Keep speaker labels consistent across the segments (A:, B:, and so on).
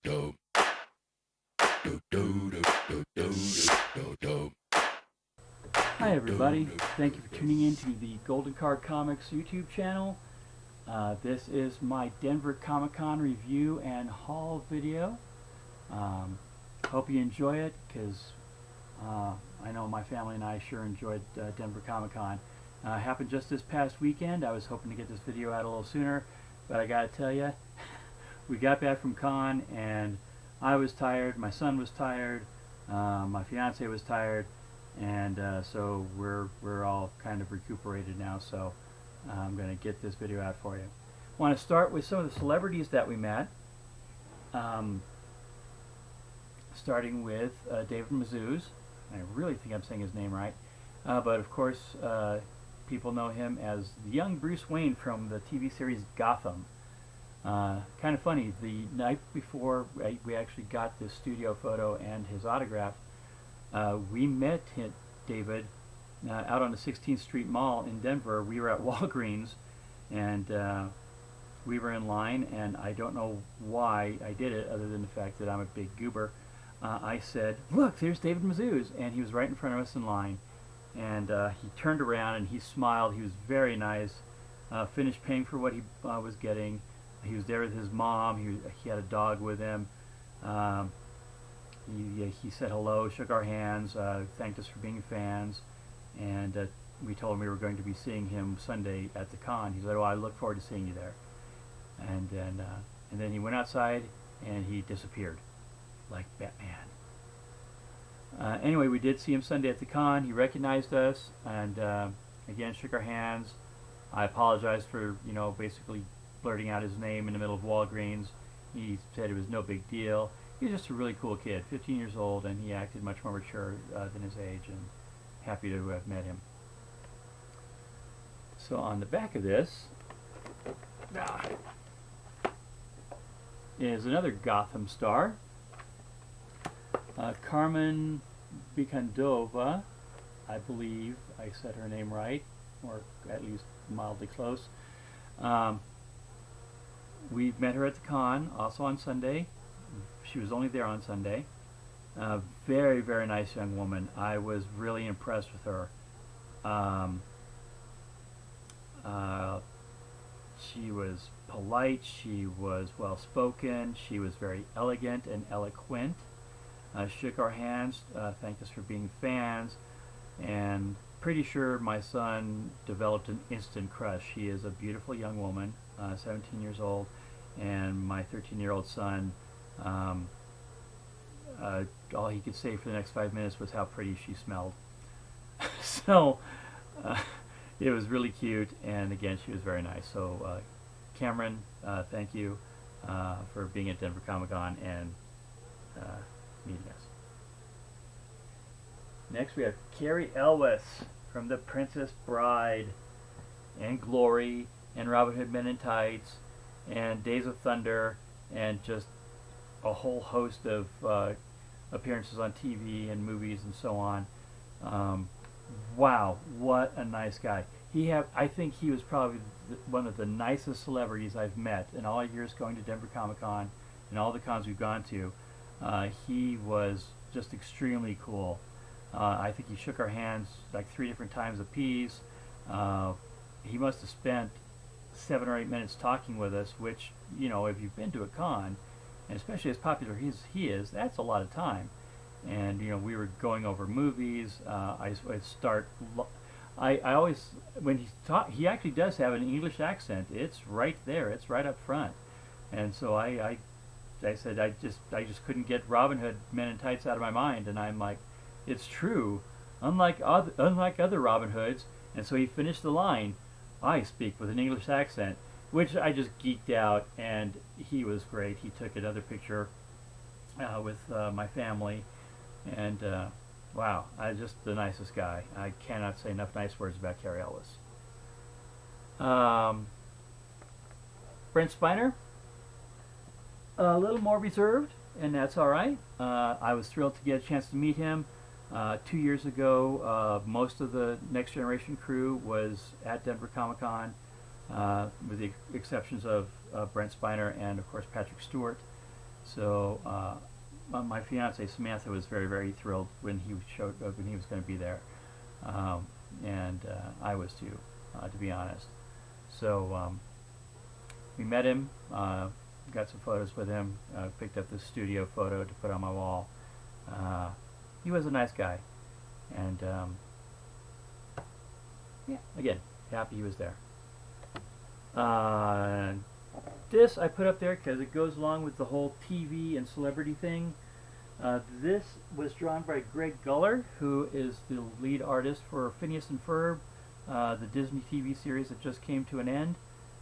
A: Hi everybody, thank you for tuning in to the Golden Card Comics YouTube channel. This is my Denver Comic Con review and haul video. Hope you enjoy it, because I know my family and I sure enjoyed Denver Comic Con. It happened just this past weekend. I was hoping to get this video out a little sooner, but I gotta tell you, we got back from con and I was tired, my son was tired, my fiance was tired, and so we're all kind of recuperated now, so I'm going to get this video out for you. I want to start with some of the celebrities that we met, starting with David Mazouz. I really think I'm saying his name right, but of course people know him as the young Bruce Wayne from the TV series Gotham. Kind of funny, the night before we actually got this studio photo and his autograph, we met David out on the 16th Street Mall in Denver. We were at Walgreens, and we were in line, and I don't know why I did it other than the fact that I'm a big goober. I said, "Look, there's David Mazouz," and he was right in front of us in line, and he turned around and he smiled. He was very nice, finished paying for what he was getting. He was there with his mom. He had a dog with him. He said hello, shook our hands, thanked us for being fans, and we told him we were going to be seeing him Sunday at the con. He said, "Oh, I look forward to seeing you there." And then he went outside and he disappeared like Batman. Anyway, we did see him Sunday at the con. He recognized us and again shook our hands. I apologized for basically blurting out his name in the middle of Walgreens. He said it was no big deal. He was just a really cool kid, 15 years old, and he acted much more mature than his age, and happy to have met him. So on the back of this is another Gotham star, Carmen Bicandova. I believe I said her name right, or at least mildly close. We met her at the con, also on Sunday. She was only there on Sunday. Very, very nice young woman. I was really impressed with her. She was polite, she was well-spoken, she was very elegant and eloquent. Shook our hands, thanked us for being fans, and pretty sure my son developed an instant crush. She is a beautiful young woman, 17 years old, and my 13-year-old son, all he could say for the next 5 minutes was how pretty she smelled. So it was really cute, and again, she was very nice. So Cameron, thank you for being at Denver Comic Con and meeting us. Next we have Cary Elwes from The Princess Bride and Glory and Robin Hood Men in Tights and Days of Thunder, and just a whole host of appearances on TV and movies and so on. Wow, what a nice guy. I think he was probably one of the nicest celebrities I've met in all years going to Denver Comic Con and all the cons we've gone to. He was just extremely cool. I think he shook our hands like 3 different times apiece. He must have spent 7 or 8 minutes talking with us, which, if you've been to a con, and especially as popular as he is, that's a lot of time. And we were going over movies. I always, when he actually does have an English accent. It's right there. It's right up front. And so I said I just couldn't get Robin Hood Men in Tights out of my mind. And I'm like, it's true. Unlike other Robin Hoods. And so he finished the line, "I speak with an English accent," which I just geeked out, and he was great. He took another picture with my family, and wow, just the nicest guy. I cannot say enough nice words about Cary Elwes. Brent Spiner, a little more reserved, and that's all right. I was thrilled to get a chance to meet him. 2 years ago, most of the Next Generation crew was at Denver Comic Con, with the exceptions of Brent Spiner and, of course, Patrick Stewart. So my fiance Samantha was very, very thrilled when he when he was going to be there, and I was too, to be honest. So we met him, got some photos with him, picked up this studio photo to put on my wall. He was a nice guy, and yeah, again, happy he was there. Uh, this I put up there because it goes along with the whole TV and celebrity thing. This was drawn by Greg Guller, who is the lead artist for Phineas and Ferb, the Disney TV series that just came to an end,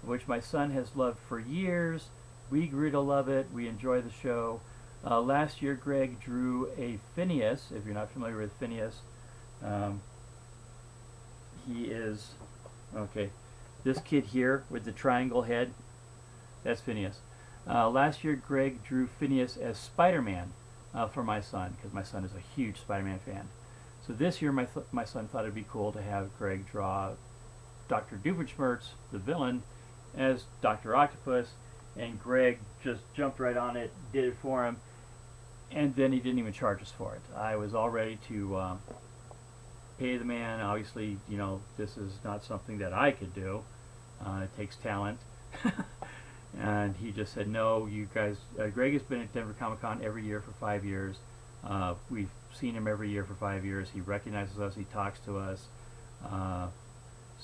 A: which my son has loved for years. We grew to love it. We enjoy the show. Last year, Greg drew a Phineas. If you're not familiar with Phineas, he is, okay, this kid here with the triangle head, that's Phineas. Last year, Greg drew Phineas as Spider-Man for my son, because my son is a huge Spider-Man fan. So this year, my son thought it'd be cool to have Greg draw Dr. Doofenshmirtz, the villain, as Dr. Octopus, and Greg just jumped right on it, did it for him, and then he didn't even charge us for it. I was all ready to pay the man. Obviously, you know, this is not something that I could do. It takes talent. And he just said, no, you guys, Greg has been at Denver Comic Con every year for 5 years. We've seen him every year for 5 years. He recognizes us, he talks to us.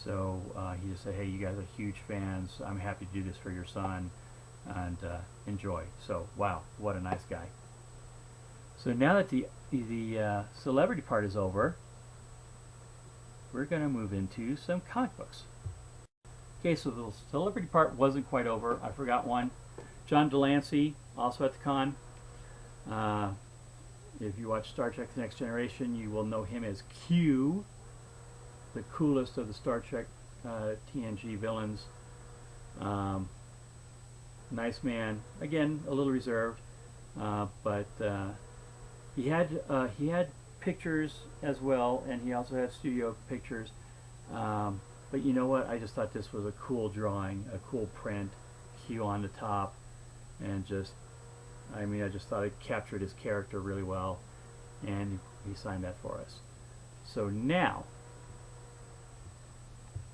A: So he just said, hey, you guys are huge fans. I'm happy to do this for your son, and enjoy. So, wow, what a nice guy. So now that the celebrity part is over, we're going to move into some comic books. Okay, so the celebrity part wasn't quite over. I forgot one. John Delancey, also at the con. If you watch Star Trek The Next Generation, you will know him as Q, the coolest of the Star Trek TNG villains. Nice man. Again, a little reserved, but he had pictures as well, and he also had studio pictures. But you know what? I just thought this was a cool drawing, a cool print, Q on the top, and just, I mean, I just thought it captured his character really well, and he signed that for us. So now,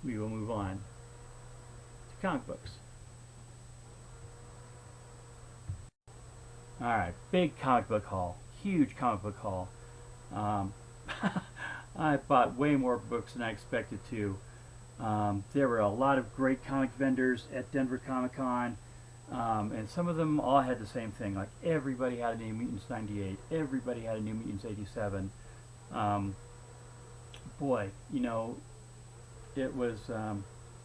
A: we will move on to comic books. Alright, big comic book haul, huge comic book haul. I bought way more books than I expected to. There were a lot of great comic vendors at Denver Comic Con, and some of them all had the same thing. Like everybody had a New Mutants 98, everybody had a New Mutants 87. Boy, you know, it was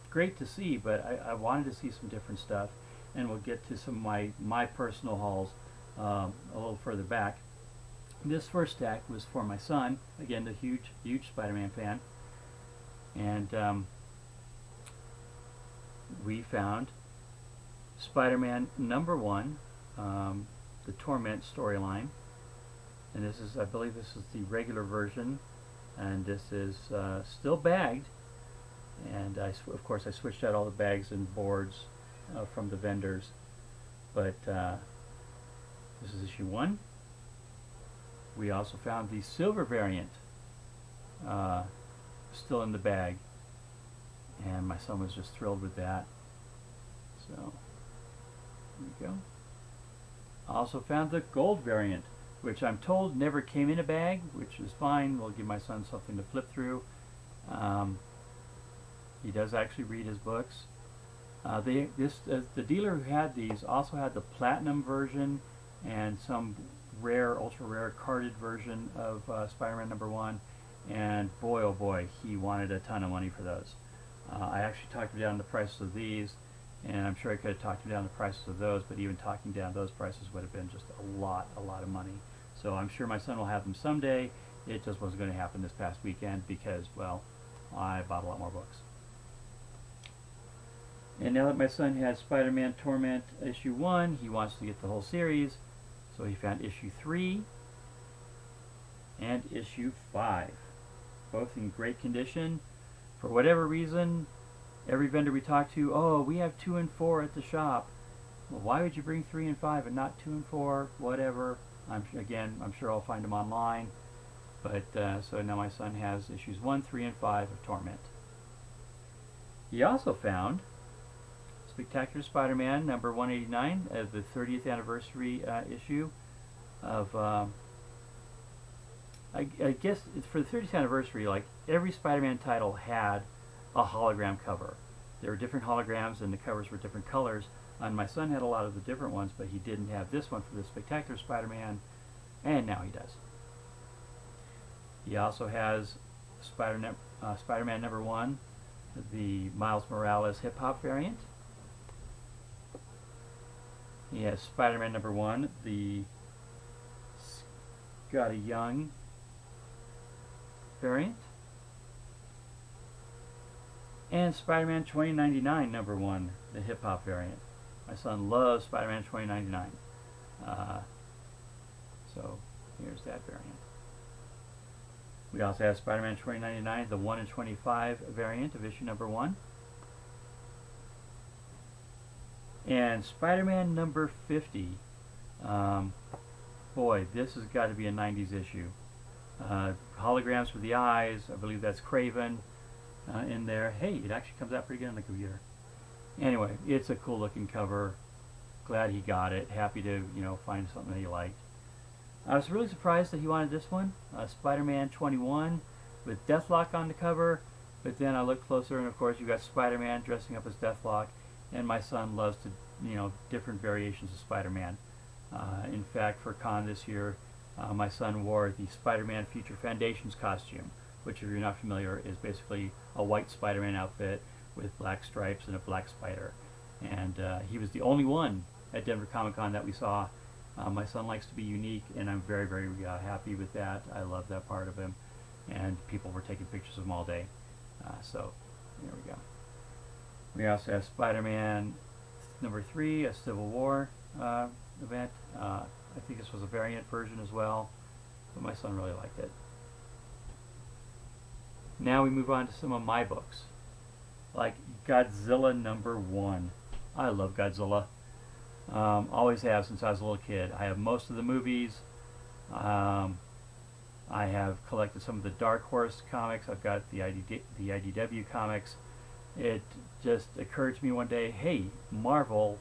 A: great to see, but I wanted to see some different stuff, and we'll get to some of my personal hauls a little further back. This first stack was for my son, again, the huge Spider-Man fan, and we found Spider-Man #1, the Torment storyline, and this is, I believe this is the regular version, and this is still bagged, and of course I switched out all the bags and boards from the vendors, but this is issue 1. We also found the silver variant still in the bag, and my son was just thrilled with that. So there we go. I also found the gold variant, which I'm told never came in a bag, which is fine. We'll give my son something to flip through. He does actually read his books. The dealer who had these also had the platinum version and some rare, ultra rare carded version of Spider-Man #1, and boy oh boy, he wanted a ton of money for those. I actually talked him down the prices of these, and I'm sure I could have talked him down the prices of those, but even talking down those prices would have been just a lot of money. So I'm sure my son will have them someday. It just wasn't going to happen this past weekend because, well, I bought a lot more books. And now that my son has Spider-Man Torment issue 1, he wants to get the whole series, so he found issue 3 and issue 5, both in great condition. For whatever reason, every vendor we talked to, oh, we have 2 and 4 at the shop. Well, why would you bring 3 and 5 and not 2 and 4? Whatever. I'm sure I'll find them online. But so now my son has issues 1, 3, and 5 of Torment. He also found Spectacular Spider-Man number 189, the 30th anniversary issue of. I guess for the 30th anniversary, like every Spider-Man title had a hologram cover. There were different holograms, and the covers were different colors. And my son had a lot of the different ones, but he didn't have this one for the Spectacular Spider-Man, and now he does. He also has Spider-Man number 1, the Miles Morales hip-hop variant. He has Spider-Man number 1, the Scotty Young variant. And Spider-Man 2099 number 1, the hip-hop variant. My son loves Spider-Man 2099. So here's that variant. We also have Spider-Man 2099, the 1 in 25 variant of issue number 1. And Spider-Man number 50. Boy, this has got to be a 90s issue. Holograms for the eyes. I believe that's Craven in there. Hey, it actually comes out pretty good on the computer. Anyway, it's a cool looking cover. Glad he got it. Happy to, find something that he liked. I was really surprised that he wanted this one, Spider-Man 21 with Deathlock on the cover, but then I looked closer and of course you got Spider-Man dressing up as Deathlock, and my son loves to, different variations of Spider-Man. In fact, for con this year, my son wore the Spider-Man Future Foundations costume, which if you're not familiar is basically a white Spider-Man outfit with black stripes and a black spider. And he was the only one at Denver Comic Con that we saw. My son likes to be unique, and I'm very, very happy with that. I love that part of him, and people were taking pictures of him all day. So there we go. We also have Spider-Man number 3, a Civil War event. I think this was a variant version as well, but my son really liked it. Now we move on to some of my books, like Godzilla number 1. I love Godzilla. Always have since I was a little kid. I have most of the movies. I have collected some of the Dark Horse comics. I've got the IDW comics. It just occurred to me one day, hey, Marvel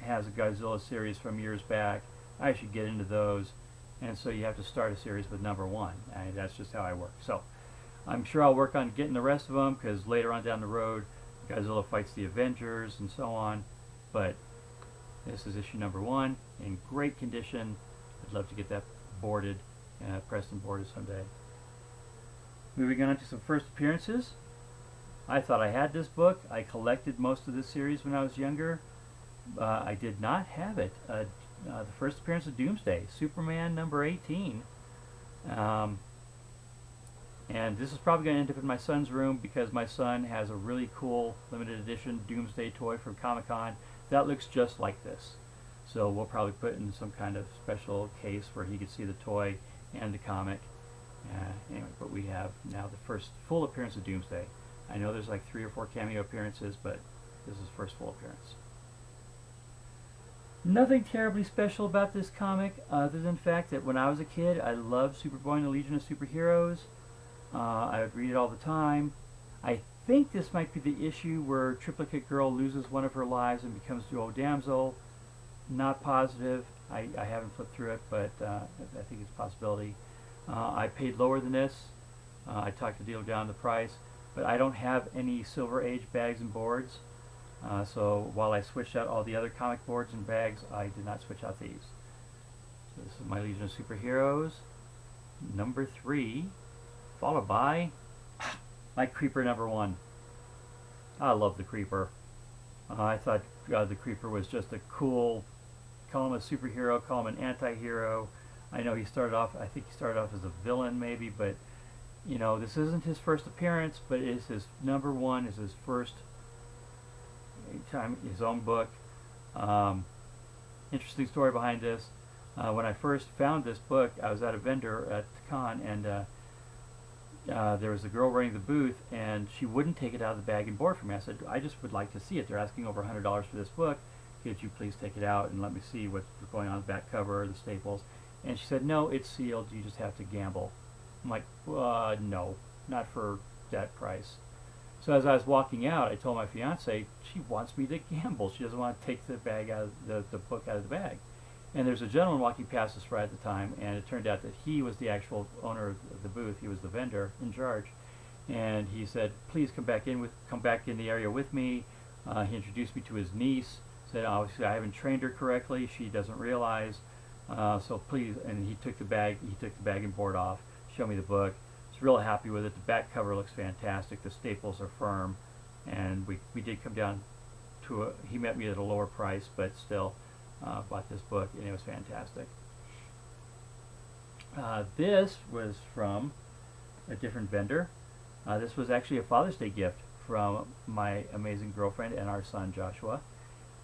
A: has a Godzilla series from years back. I should get into those. And so you have to start a series with number 1. And that's just how I work. So I'm sure I'll work on getting the rest of them, because later on down the road, Godzilla fights the Avengers and so on. But this is issue number 1 in great condition. I'd love to get that boarded, pressed and boarded someday. Moving on to some first appearances. I thought I had this book. I collected most of this series when I was younger. I did not have it. The first appearance of Doomsday, Superman number 18. And this is probably going to end up in my son's room, because my son has a really cool limited edition Doomsday toy from Comic-Con that looks just like this. So we'll probably put it in some kind of special case where he could see the toy and the comic. Anyway, but we have now the first full appearance of Doomsday. I know there's like 3 or 4 cameo appearances, but this is first full appearance. Nothing terribly special about this comic, other than the fact that when I was a kid, I loved Superboy and the Legion of Superheroes. I would read it all the time. I think this might be the issue where Triplicate Girl loses one of her lives and becomes Duo Damsel. Not positive. I haven't flipped through it, but I think it's a possibility. I paid lower than this. I talked the deal down the price, but I don't have any Silver Age bags and boards. So while I switched out all the other comic boards and bags, I did not switch out these. So this is my Legion of Superheroes, number 3, followed by my Creeper number 1. I love the Creeper. I thought the Creeper was just a cool, call him a superhero, call him an anti-hero. I know he started off, I think he started off as a villain maybe, but this isn't his first appearance, but it's his number 1, is his first time, his own book. Interesting story behind this. When I first found this book, I was at a vendor at the con, and there was a girl running the booth, and she wouldn't take it out of the bag and board for me. I said, I just would like to see it. They're asking over $100 for this book. could you please take it out and let me see what's going on the back cover, the staples? And she said, no, it's sealed, you just have to gamble. I'm like, no, not for that price. So as I was walking out, I told my fiance, she wants me to gamble. She doesn't want to take the bag out of the book out of the bag. And there's a gentleman walking past us right at the time, and it turned out that he was the actual owner of the booth. He was the vendor in charge. And he said, please come back in the area with me. He introduced me to his niece, said, obviously I haven't trained her correctly, she doesn't realize, so please, and he took the bag and board off, showed me the book. I was real happy with it. The back cover looks fantastic, the staples are firm, and we did come down to he met me at a lower price, but still bought this book, and it was fantastic. This was from a different vendor. This was actually a Father's Day gift from my amazing girlfriend and our son Joshua.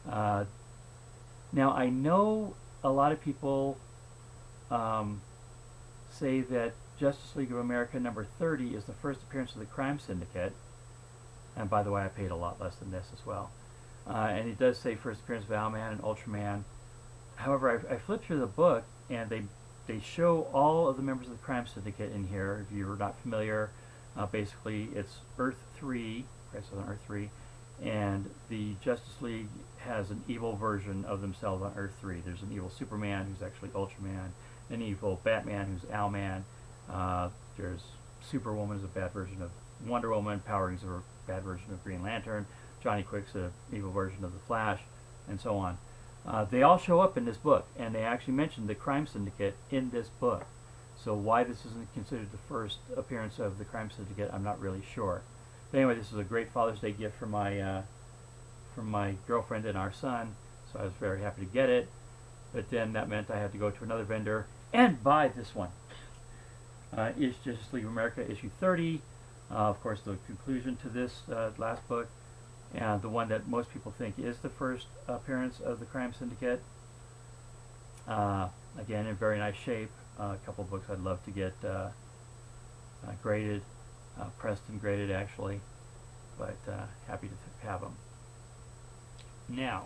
A: Now I know a lot of people say that Justice League of America number 30 is the first appearance of the Crime Syndicate, and by the way I paid a lot less than this as well. And it does say first appearance of Owlman and Ultraman. However, I flipped through the book and they show all of the members of the Crime Syndicate in here. If you're not familiar, basically it's Earth 3, Crisis on Earth 3, and the Justice League has an evil version of themselves on Earth 3. There's an evil Superman who's actually Ultraman, an evil Batman who's Owlman, there's Superwoman, who's a bad version of Wonder Woman, Power Rangers are a bad version of Green Lantern, Johnny Quick's an evil version of the Flash, and so on. They all show up in this book, and they actually mention the Crime Syndicate in this book. So why this isn't considered the first appearance of the Crime Syndicate, I'm not really sure. But anyway, this is a great Father's Day gift from my girlfriend and our son, so I was very happy to get it. But then that meant I had to go to another vendor and buy this one. It's Justice League of America issue 30. Of course, the conclusion to this last book, and the one that most people think is the first appearance of the Crime Syndicate. Again, in very nice shape. A couple of books I'd love to get graded, pressed and graded actually, but happy to have them. Now,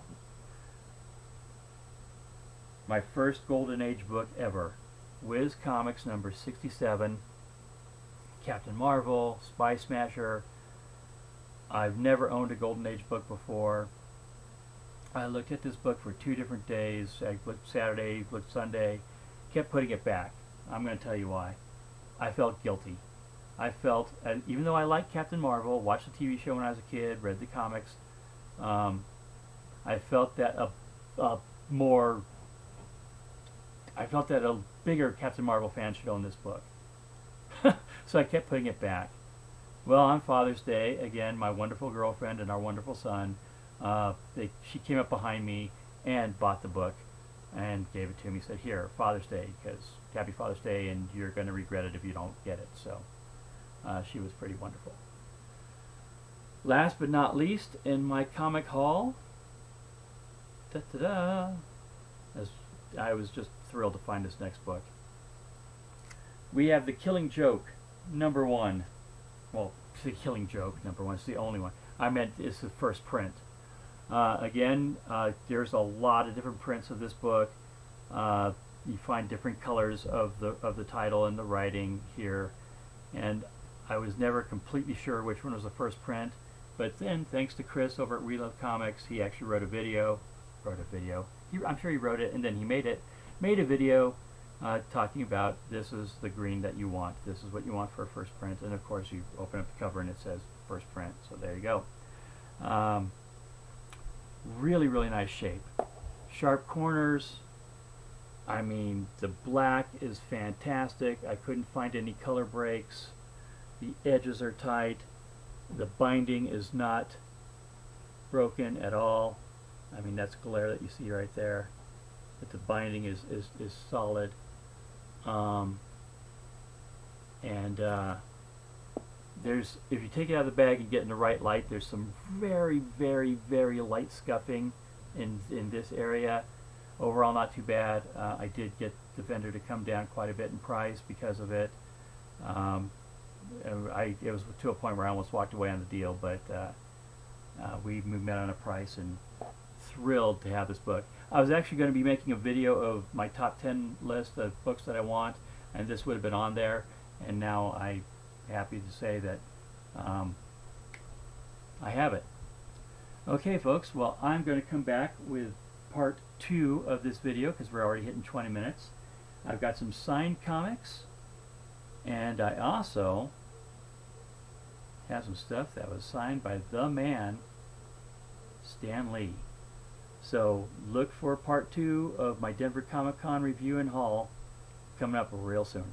A: my first Golden Age book ever, Whiz Comics number 67, Captain Marvel, Spy Smasher. I've never owned a Golden Age book before. I looked at this book for 2 different days. I looked Saturday, looked Sunday, kept putting it back. I'm going to tell you why. I felt guilty. I felt, even though I liked Captain Marvel, watched the TV show when I was a kid, read the comics, I felt that a bigger Captain Marvel fan should own this book. So I kept putting it back. Well, on Father's Day, again, my wonderful girlfriend and our wonderful son, she came up behind me and bought the book and gave it to me. Said, here, Father's Day, because happy Father's Day, and you're going to regret it if you don't get it. So she was pretty wonderful. Last but not least, in my comic haul, I was just thrilled to find this next book. We have The Killing Joke, number 1. Well, The Killing Joke, number 1. It's the only one. I meant it's the first print. Again, there's a lot of different prints of this book. You find different colors of the title and the writing here, and I was never completely sure which one was the first print. But then, thanks to Chris over at We Love Comics, he actually wrote a video. I'm sure he wrote it, and then he made a video talking about this is the green that you want. This is what you want for a first print, and of course you open up the cover and it says first print. So there you go. Really, really nice shape. Sharp corners. I mean, the black is fantastic. I couldn't find any color breaks. The edges are tight. The binding is not broken at all. I mean, that's glare that you see right there. But the binding is solid. There's, if you take it out of the bag and get in the right light, there's some very, very, very light scuffing in this area. Overall, not too bad. I did get the vendor to come down quite a bit in price because of it. It was to a point where I almost walked away on the deal, but we met on a price and thrilled to have this book. I was actually going to be making a video of my top 10 list of books that I want, and this would have been on there, and now I'm happy to say that I have it. Okay folks, well I'm going to come back with part 2 of this video because we're already hitting 20 minutes. I've got some signed comics, and I also have some stuff that was signed by the man Stan Lee. So look for part 2 of my Denver Comic Con review and haul coming up real soon.